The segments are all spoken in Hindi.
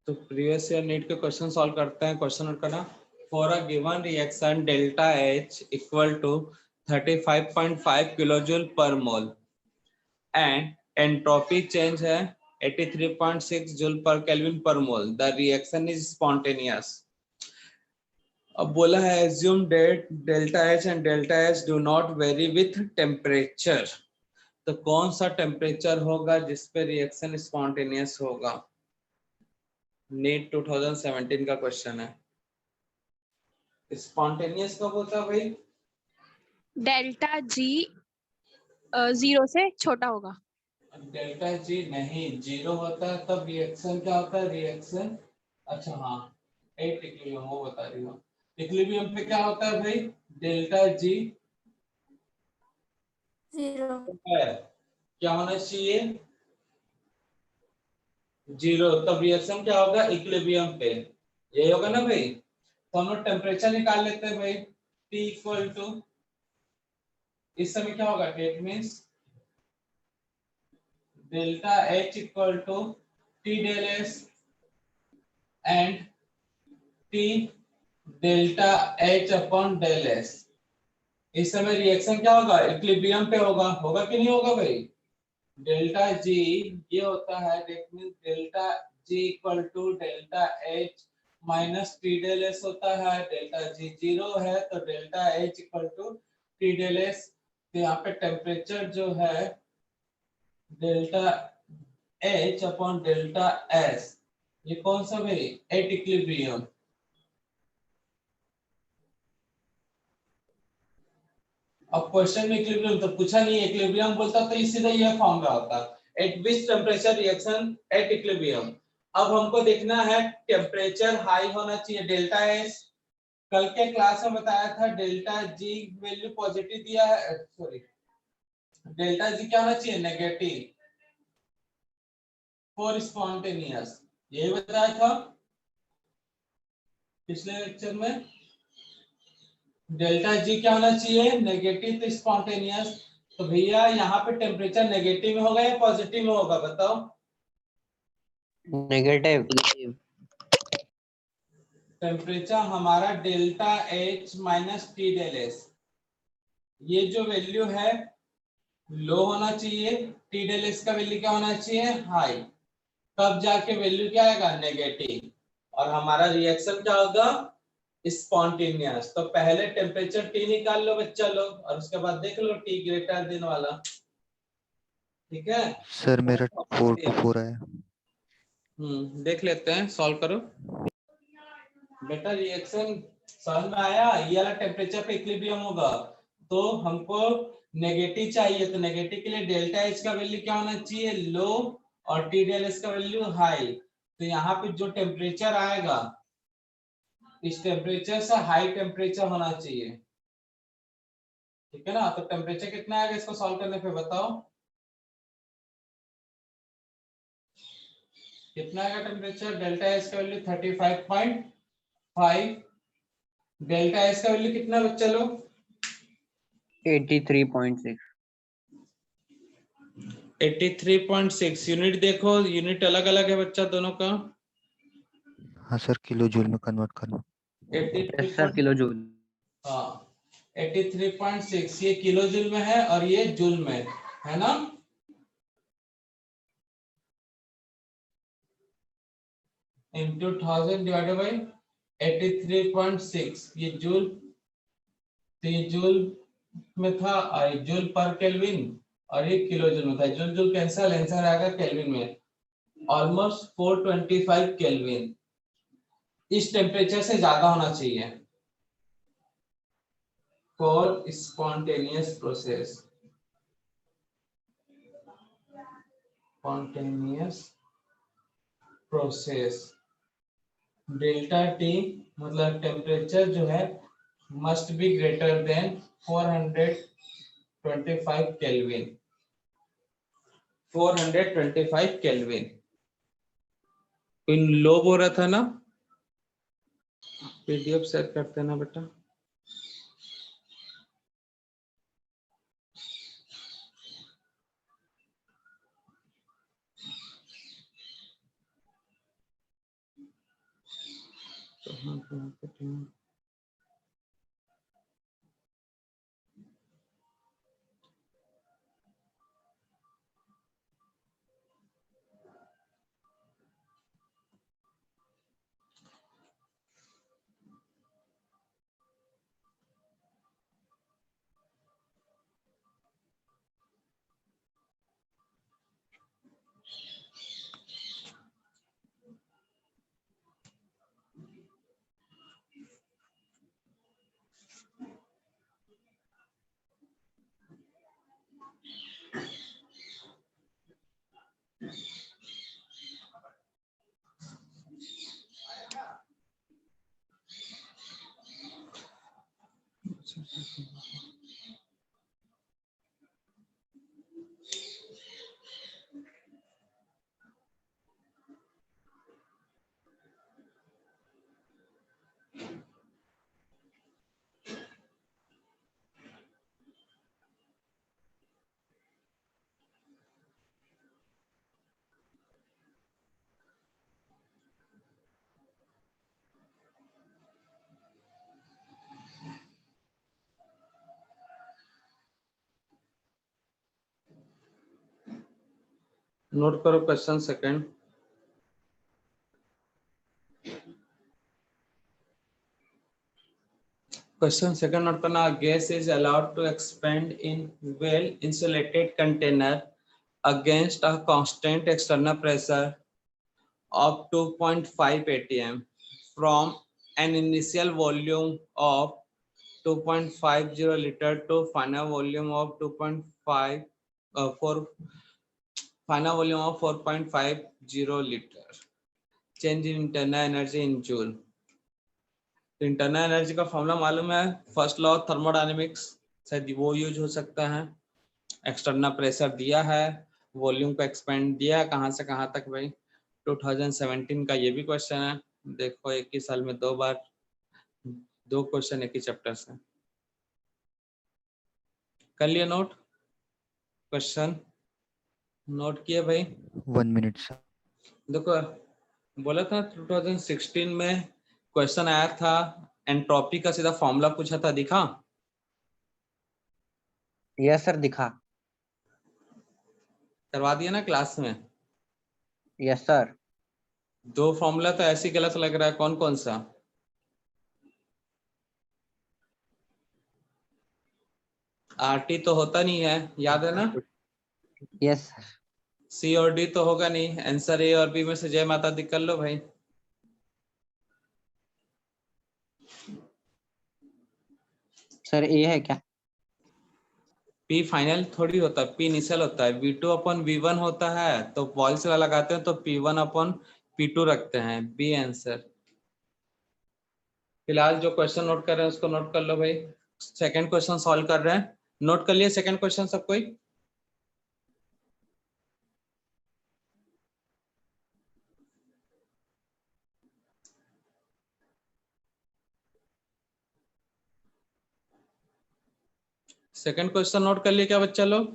तो प्रीवियस ईयर नीट के क्वेश्चन सॉल्व करते हैं। क्वेश्चन नोट करना। For a given reaction delta H equal to 35.5 kilojoule per mole and entropy change है 83.6 जूल पर केल्विन पर मोल, द रिएक्शन इज स्पॉन्टेनियस। अब बोला है assume date delta H and delta H do not very with temperature. तो कौन सा टेम्परेचर होगा जिसपे रिएक्शन स्पॉन्टेनियस होगा? नीट 2017 का क्वेश्चन है। स्पॉन्टेनियस कब होता है भाई? डेल्टा जी 0 से छोटा होगा। डेल्टा जी नहीं, 0 होता है तब रिएक्शन क्या होता है? रिएक्शन अच्छा हाँ 8 इक्विलिब्रियम वो बता रही हूँ। इक्विलिब्रियम पे क्या होता है भाई? डेल्टा जी 0 है, क्या होना चाहिए? 0, तब रिएक्शन क्या होगा? इक्विलिब्रियम पे। यही होगा ना भाई? तो हम लोग टेम्परेचर निकाल लेते हैं भाई। T इक्वल टू, इस समय क्या होगा? It means delta H equal to T del S and T delta H upon del S। इस समय रिएक्शन क्या होगा? इक्विलिब्रियम पे होगा। होगा कि नहीं होगा भाई? डेल्टा G ये होता है, that means delta G equal to delta H minus T del S होता है। डेल्टा G 0 है तो delta H equal to T del S। तो यहाँ पे टेम्परेचर जो है delta H upon delta S, ये कौन सा भाई? At equilibrium. अब क्वेश्चन में इक्विलिब्रियम तो पूछा नहीं, इक्विलिब्रियम बोलता तो सीधा ये फॉर्मूला होता, eight which temperature reaction at equilibrium. अब हमको देखना है टेम्परेचर हाई होना चाहिए, डेल्टा एस। कल के क्लास में बताया था डेल्टा जी वैल्यू पॉजिटिव दिया है, सॉरी डेल्टा जी क्या होना चाहिए? नेगेटिव फॉर स्पॉन्टेनियस, यही बताया था पिछले लेक्चर में। डेल्टा जी क्या होना चाहिए? नेगेटिव तो स्पॉन्टेनियस। तो भैया यहाँ पे टेम्परेचर नेगेटिव में होगा या पॉजिटिव में होगा बताओ? नेगेटिव। टेम्परेचर हमारा delta H minus T del S, ये जो वैल्यू है लो होना चाहिए। टी डेल एस का वैल्यू क्या होना चाहिए? हाई। तब जाके वैल्यू क्या आएगा? नेगेटिव। और हमारा रिएक्शन क्या होगा? स्पॉन्टेनियस। तो पहले टेम्परेचर टी निकाल लो बच्चा लोग, और उसके बाद देख लो टी ग्रेटर देन वाला। ठीक है सर मेरा 4 to 4 है। देख लेते हैं, सॉल्व करो बेटा। रिएक्शन समझ में आया? ये वाला टेम्परेचर पे इक्विलिब्रियम होगा तो हमको नेगेटिव चाहिए, तो नेगेटिव के लिए डेल्टा एच का वैल्यू क्या होना चाहिए? लो, और टी डेल एस का वैल्यू हाई। तो यहाँ पे जो टेम्परेचर आएगा इस टेम्परेचर से हाई टेम्परेचर होना चाहिए। ठीक है ना? तो टेम्परेचर कितना आएगा इसको सॉल्व करने पे बताओ? कितना आएगा टेम्परेचर? डेल्टा एच का वैल्यू 35.5, डेल्टा एच का वैल्यू कितना बच्चा लोग? 83.6। 83.6। यूनिट देखो, यूनिट अलग अलग है बच्चा दोनों का। हाँ सर, किलो जूल में कन्वर्ट करना। 83 सर किलो जूल। हाँ 83.6 ये किलो जूल में है और ये जूल में है ना? इंटू 1000 डिवाइडेड बाई 83.6, ये जूल। तो ये जूल में था और ये जूल पर केल्विन, और ये किलो जूल में था। जूल जूल कैंसिल, आंसर आएगा केल्विन में। Almost 425 kelvin. इस टेम्परेचर से ज्यादा होना चाहिए for spontaneous process. Spontaneous process delta T मतलब टेम्परेचर जो है must be greater than 425 kelvin. 425 kelvin. इन लो हो रहा था ना? पीडीएफ शेयर करते ना बेटा। नोट करो question second. Question second note करना। Gas is allowed to expand in well insulated container against a constant external pressure of 2.5 atm from an initial volume of 2.50 liter to final volume of 2.5 for final volume of 4.50 liter. Change in internal energy in joule. Internal energy का फॉर्मूला मालूम है, फर्स्ट लॉ ऑफ थर्मोडायनेमिक्स, शायद वो यूज हो सकता है। एक्सटर्नल प्रेशर दिया है, वॉल्यूम को एक्सपेंड दिया है, कहाँ से कहाँ तक भाई 2017 का ये भी क्वेश्चन है। देखो एक ही साल में 2 बार 2 क्वेश्चन एक ही चैप्टर से। कर लिया नोट? क्वेश्चन नोट किए भाई? 1 minute सर। देखो बोला था 2016 में क्वेश्चन आया था, एंट्रोपी का सीधा फॉर्मूला पूछा था, दिखा? यस सर दिखा। करवा दिया ना क्लास में? Yes sir. 2 फॉर्मूला तो ऐसे गलत लग रहा है, कौन कौन सा? आरटी तो होता नहीं है, याद है ना? Yes sir. सी और डी तो होगा नहीं, आंसर ए और बी में से जय माता दी कर लो भाई। सर ए है क्या? पी फाइनल थोड़ी होता है, पी इनिशियल होता है। V2 अपन V1 होता है, तो वॉइस वाला लगाते हैं तो P1 अपन P2 रखते हैं। B answer. फिलहाल जो क्वेश्चन नोट कर रहे हैं उसको नोट कर लो भाई। सेकंड क्वेश्चन सॉल्व कर रहे हैं, नोट कर लिए सेकंड क्वेश्चन सब कोई? सेकंड क्वेश्चन नोट कर लिए क्या बच्चा लोग?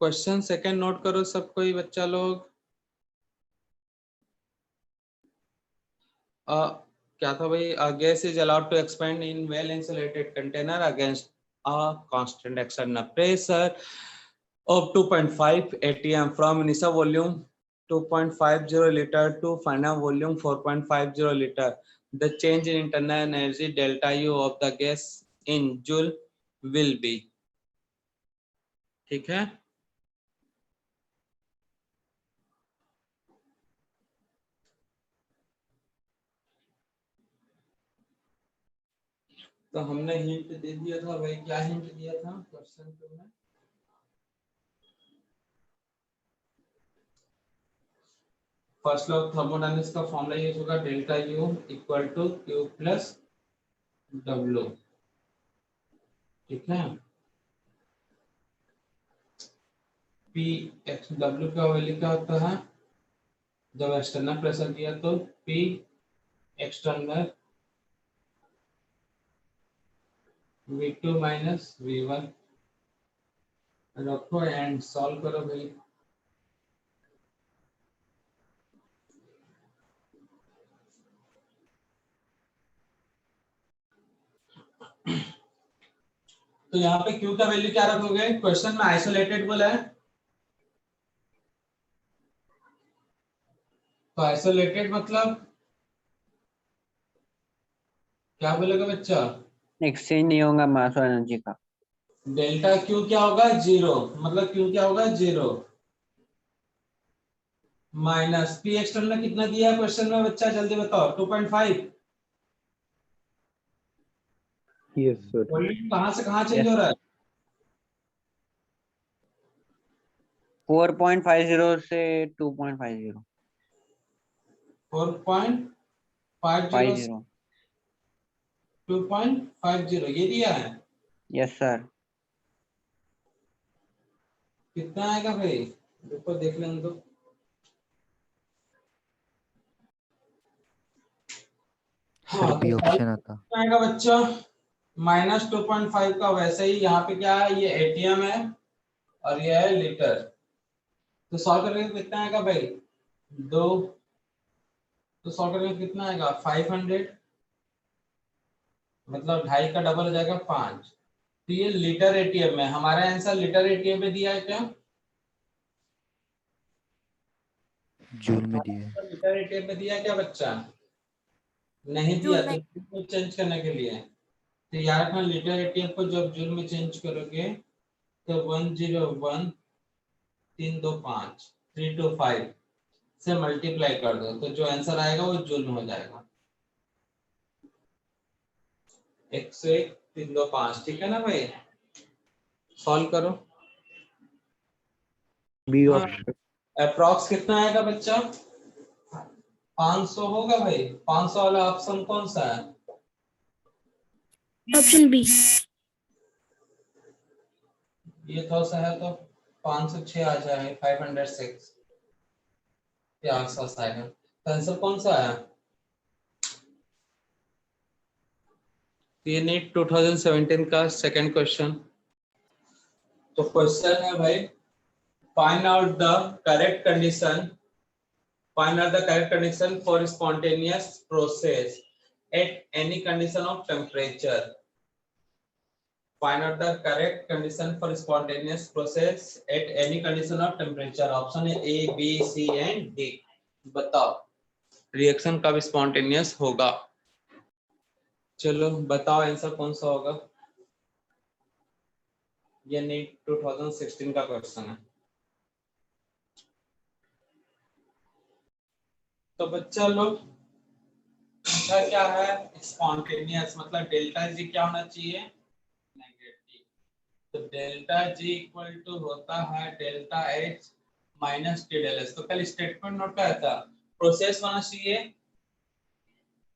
क्वेश्चन सेकंड नोट करो सब कोई बच्चा लोग। क्या था भाई? Gas is allowed to expand in well insulated container against a constant external pressure of 2.5 atm from initial volume 2.50 liter to final volume 4.50 liter. The change in internal energy delta U of the gas in joule will be. ठीक है? तो हमने हिंट दे दिया था भाई, क्या हिंट दिया था क्वेश्चन में? फर्स्ट लॉ ऑफ थर्मोडायनेमिक्स का फॉर्मूला यूज होगा, delta U equal to Q plus W. ठीक है? पी एक्स डब्ल्यू का वैल्यू क्या होता है जब एक्सटर्नल प्रेशर दिया? तो P external V2 minus V1 रखो एंड सॉल्व करो भाई। तो यहाँ पे Q का वैल्यू क्या रखोगे? क्वेश्चन में आइसोलेटेड बोला है, तो आइसोलेटेड मतलब क्या बोलेगा बच्चा? एक्सचेंज नहीं होगा मास और एनर्जी का। डेल्टा Q क्या होगा? जीरो, मतलब Q क्या होगा? जीरो, माइनस P एक्सटर्नल कितना दिया है क्वेश्चन में बच्चा? जल्दी बताओ। 2.5। Yes sir. वॉल्यूम कहाँ से कहाँ चेंज Yes. हो रहा है? 4.50 से 2.50 4.50 50 2.50 ये दिया है। Yes sir. कितना आएगा भाई? देखो देख लेंगे तो। सर हाँ, बी तो ऑप्शन आता। कितना आएगा बच्चा? -2.5 का। वैसे ही यहाँ पे क्या है, ये एटीएम है और ये है लीटर। तो सॉल्व करेंगे तो कितना आएगा भाई? 2। तो सॉल्व करेंगे तो कितना आएगा? 500, मतलब 2.5 का डबल हो जाएगा 5। तो ये लीटर एटीएम में, हमारा आंसर लीटर एटीएम में दिया है क्या? जूल में दिए है। लीटर एटीएम में दिया है क्या बच्चा? नहीं दिया, तो चेंज करने के लिए तो याद रखना, लीटर एटीएम को जब जूल में चेंज करोगे तो 101 325 325 से मल्टीप्लाई कर दो, तो जो आंसर आएगा वो जूल में हो जाएगा। 101 325, ठीक है ना भाई? सॉल्व करो। बी हाँ, ऑप्शन। अप्रॉक्स कितना आएगा बच्चा? 500 होगा भाई। 500 वाला ऑप्शन कौन सा है? Option B. ये थोड़ा सा है तो 506 आ जाए, 506 के आसपास आएगा। तो आंसर कौन सा है? ये नीट 2017 का सेकंड क्वेश्चन। तो क्वेश्चन है भाई, find out the correct condition, find out the correct condition for spontaneous process at any condition of temperature. Find out the correct condition for spontaneous process at any condition of temperature. Option है A, B, C and D. बताओ रिएक्शन कब स्पॉन्टेनियस होगा? चलो बताओ आंसर कौन सा होगा। ये नीट 2016 का क्वेश्चन है। तो बच्चा लोग पूछा क्या है? स्पॉन्टेनियस मतलब डेल्टा जी क्या होना चाहिए? नेगेटिव। तो डेल्टा जी इक्वल टू होता है delta H minus T del S. तो कल स्टेटमेंट नोट क्या था? प्रोसेस होना चाहिए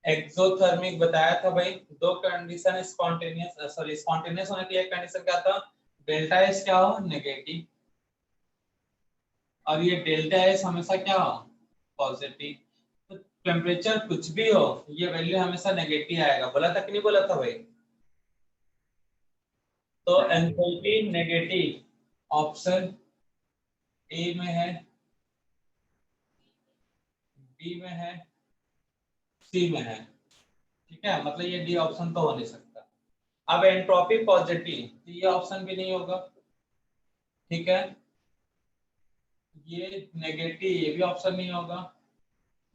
एक्सोथर्मिक, बताया था भाई। दो कंडीशन स्पॉन्टेनियस, सॉरी स्पॉन्टेनियस होने की एक कंडीशन क्या था? डेल्टा एच क्या हो? नेगेटिव। और ये डेल्टा एच हमेशा क्या हो? पॉजिटिव। तो टेम्परेचर कुछ भी हो, ये वैल्यू हमेशा नेगेटिव आएगा। बोला था कि नहीं बोला था भाई? तो एंथैल्पी नेगेटिव ऑप्शन ए में है, बी में है, सी में है। ठीक है, मतलब ये डी ऑप्शन तो हो नहीं सकता। अब एंट्रोपी पॉजिटिव, तो ये ऑप्शन भी नहीं होगा। ठीक है, ये नेगेटिव, ये भी ऑप्शन नहीं होगा।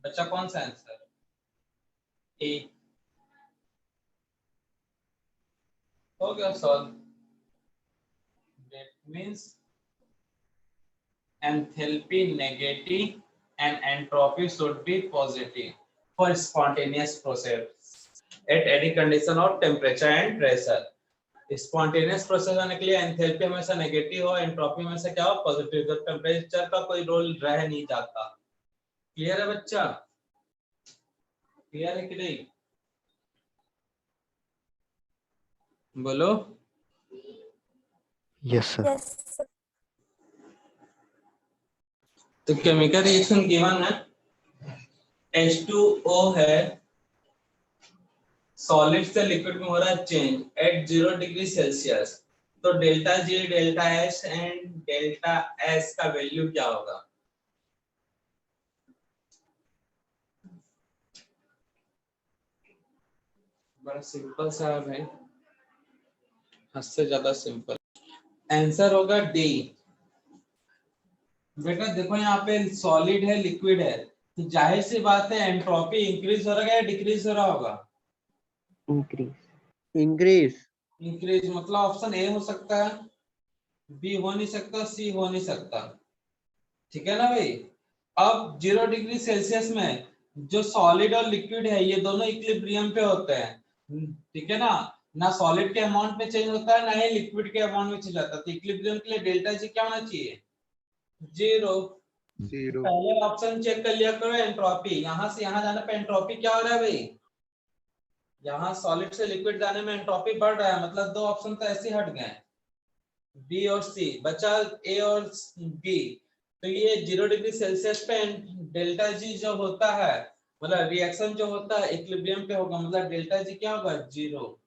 बच्चा कौन सा आंसर? ए। हो गया solve. That means enthalpy negative and entropy should be positive for spontaneous process at any condition of temperature and pressure. Spontaneous process होने के लिए एंथैल्पी हमेशा नेगेटिव हो, एंट्रोपी हमेशा क्या हो? पॉजिटिव। तो टेम्परेचर का कोई रोल रह नहीं जाता। क्लियर है बच्चा? क्लियर है कि नहीं? बोलो। Yes sir. तो केमिकल रिएक्शन गिवन है, H2O है, सॉलिड से लिक्विड में हो रहा है चेंज एट 0 डिग्री सेल्सियस। तो delta G, delta S and delta S का वैल्यू क्या होगा? बड़ा सिंपल सा है भाई। इससे ज्यादा सिंपल आंसर होगा डी। बेटा देखो यहाँ पे सॉलिड है लिक्विड है, तो जाहिर सी बात है एंट्रोपी इंक्रीज हो रहा है या डिक्रीज हो रहा होगा? इंक्रीज। इंक्रीज, मतलब ऑप्शन ए हो सकता है, बी हो नहीं सकता, सी हो नहीं सकता। ठीक है ना भाई। अब 0 डिग्री सेल्सियस में जो सॉलिड और लिक्विड है ये दोनों इक्विलिब्रियम पे होते हैं, ठीक है ना सॉलिड के अमाउंट में चेंज होता है ना ही लिक्विड के अमाउंट में चेंज होता है। तो इक्विलिब्रियम के लिए डेल्टा जी क्या होना चाहिए? 0। जीरो। पहले ऑप्शन चेक कर लिया करो एंट्रोपी, यहां से यहां जाने पे एंट्रोपी क्या हो रहा है भाई? यहाँ सॉलिड से लिक्विड जाने में एंट्रोपी बढ़ रहा है, मतलब दो ऑप्शन तो ऐसे हट गए, बी और सी, बचा ए और बी। तो ये 0 डिग्री सेल्सियस पे डेल्टा जी जो होता है, मतलब रिएक्शन जो होता है इक्विलिब्रियम पे होगा, मतलब डेल्टा जी क्या होगा? 0।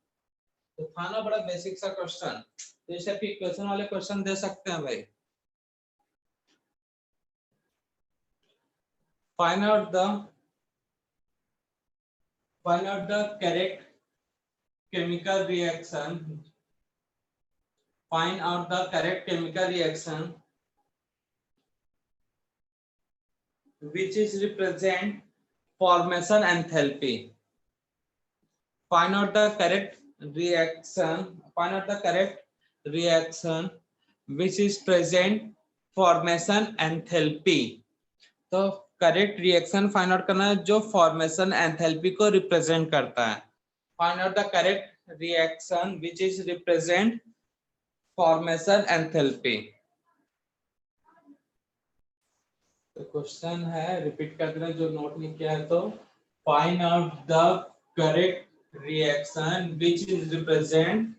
तो था ना बड़ा बेसिक सा क्वेश्चन, तो इसे फिर क्वेश्चन वाले क्वेश्चन दे सकते हैं भाई। Find out the correct chemical reaction, find out the correct chemical reaction which is represent formation enthalpy. Find out the correct reaction which is present formation enthalpy. तो करेक्ट रिएक्शन फाइंड आउट करना है जो फॉर्मेशन एंथैल्पी को रिप्रेजेंट करता है। Find out the correct reaction which is represent formation enthalpy. तो क्वेश्चन है, रिपीट कर देना जो नोट नहीं किया है। तो find out the correct reaction which is represent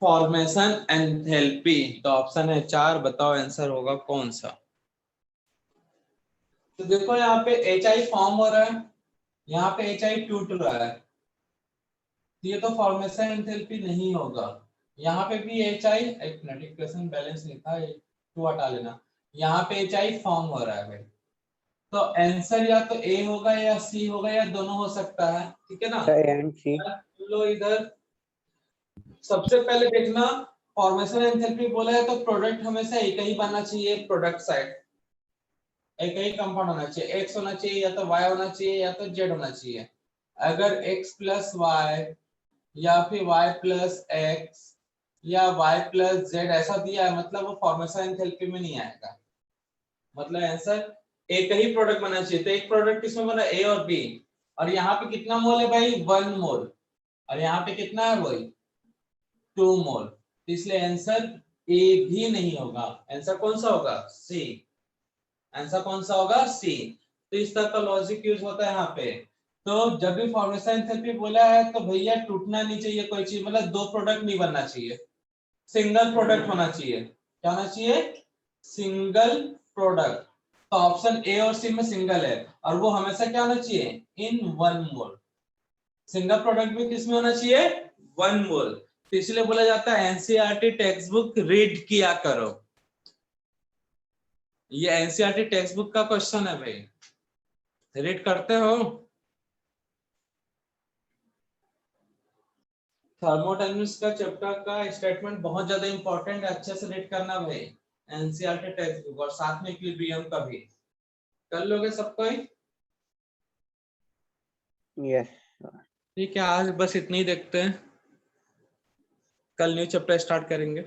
formation enthalpy. तो ऑप्शन है 4, बताओ आंसर होगा कौन सा? तो देखो यहाँ पे HI फॉर्म हो रहा है, यहाँ पे HI टूट रहा है, ये तो फॉर्मेशन एंथैल्पी नहीं होगा। यहाँ पे भी HI, एक मिनट इक्वेशन बैलेंस नहीं था, 2 हटा लेना, यहाँ पे HI फॉर्म हो रहा है भाई। तो आंसर या तो A होगा या C होगा या दोनों हो सकता है, ठीक है ना? एंड सी। लो इधर सबसे पहले देखना, फॉर्मेशन एंथैल्पी बोला है तो प्रोडक्ट हमेशा एक ही बनना चाहिए, प्रोडक्ट साइड एक ही कंपाउंड होना चाहिए, X होना चाहिए या तो Y होना चाहिए या तो Z होना चाहिए। अगर X प्लस Y या फिर Y प्लस X या Y प्लस Z ऐसा दिया है, मतलब वो फॉर्मेशन एंथैल्पी में नहीं आएगा, मतलब आंसर एक ही प्रोडक्ट बनना चाहिए। तो एक प्रोडक्ट किसमें बना? A और B, और यहाँ पे कितना मोल है भाई? 1 मोल, और यहाँ पे कितना है भाई? 2 मोल। इसलिए आंसर A भी नहीं होगा, आंसर कौन सा होगा? C। आंसर कौन सा होगा? सी। तो इस तरह का लॉजिक यूज होता है यहाँ पे। तो जब भी फॉर्मेशन एंथैल्पी बोला है तो भैया टूटना नहीं चाहिए कोई चीज, मतलब दो प्रोडक्ट नहीं बनना चाहिए, सिंगल प्रोडक्ट होना चाहिए। क्या होना चाहिए? Single product. तो ऑप्शन ए और सी में सिंगल है, और वो हमेशा क्या होना चाहिए? इन 1 मोल। सिंगल प्रोडक्ट भी किसमें होना चाहिए? 1 मोल। तो इसलिए बोला जाता है एनसीईआरटी टेक्स्ट बुक रीड किया करो। ये एनसीईआरटी टेक्स्ट बुक का क्वेश्चन है भाई, रीड करते हो? थर्मोडायनेमिक्स का चैप्टर का स्टेटमेंट बहुत ज्यादा इंपॉर्टेंट है, अच्छे से रीड करना भाई, एनसीईआरटी टेक्स्ट बुक, और साथ में इक्विलिब्रियम का भी कर लोगे सब कोई? यस। ठीक है, आज बस इतना ही देखते हैं, कल न्यू चैप्टर स्टार्ट करेंगे।